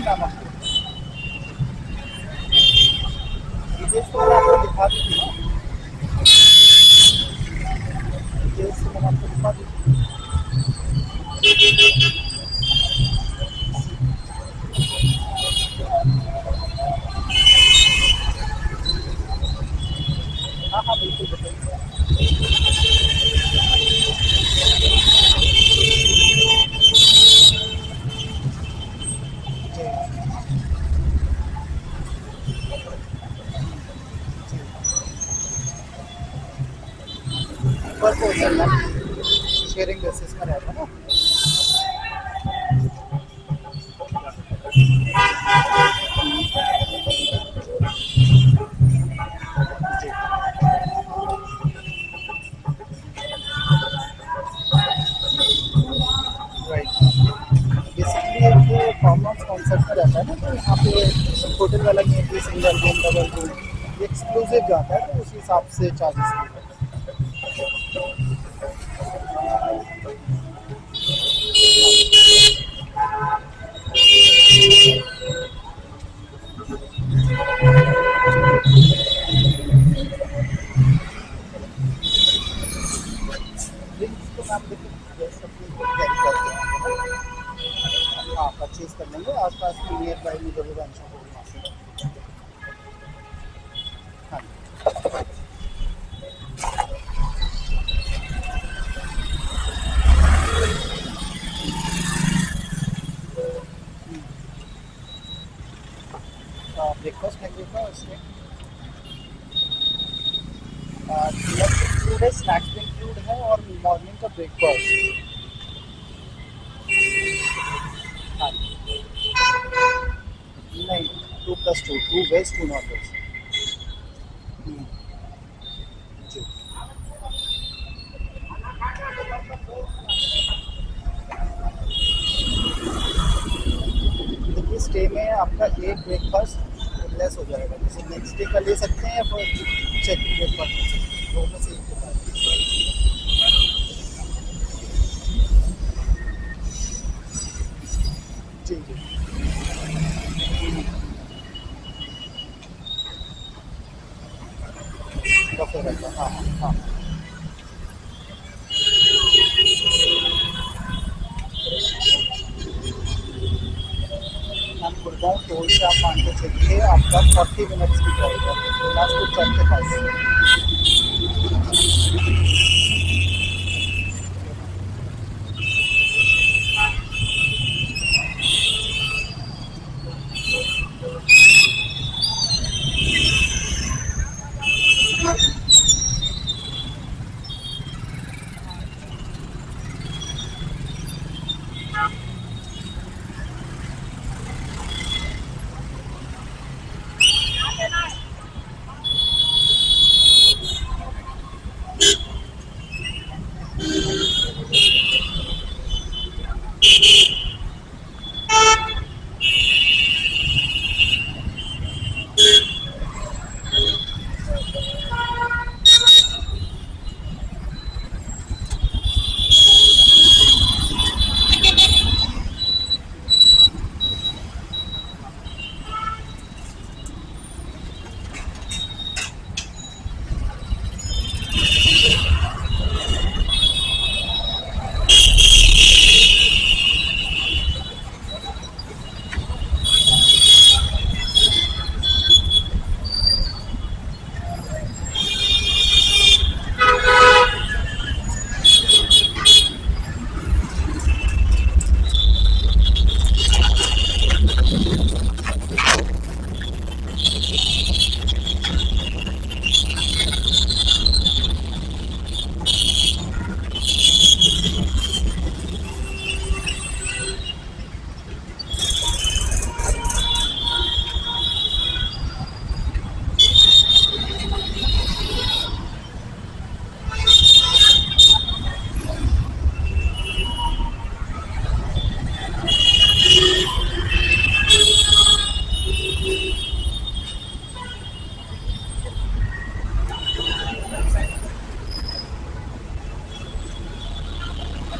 Ma'am आपको details तो मैंने आपको दिखा दी थी ना, डिटेल्स तो मैंने आपको दिखा दी थी। हाँ हाँ बिल्कुल बताइए। पर पर्सन मैम शेयरिंग बेसिस में रहेगा ना। जी राइट। बेसिकली वो फार्म हाउस कॉन्सेप्ट में रहता है ना, तो यहाँ पे होटल वाला नहीं है कि सिंगल रूम डबल रूम, ये एक्सक्लूसिव जाता है तो उस हिसाब से चार्जेस लेते हैं। ड्रिंक्स तो मैम देखिए सब कुछ कैरी करते हैं, हाँ परचेज कर लेंगे आस पास में नियर बाई में जो भी वंशों को वहाँ से। हाँ ब्रेकफास्ट लगेगा उसमें, लंच इंक्लूड है, स्नैक्स भी इंक्लूड है और मॉर्निंग का ब्रेकफास्ट। हाँ नहीं, 2+2, 2 वेज 2 नॉन वेज। जी देखिए स्टे में आपका एक ब्रेकफास्ट लेस हो जाएगा, जैसे नेक्स्ट डे का ले सकते हैं या फिर चेक ब्रेकफास्ट ले सकते हैं, दोनों से एक के साथ। जी जी बफे रहता है, हाँ हाँ हाँ। मैम गुड़गांव टोल से आप मान के चलिए आपका 40 मिनट्स की ड्राइव है, बिलासपुर चौक के पास।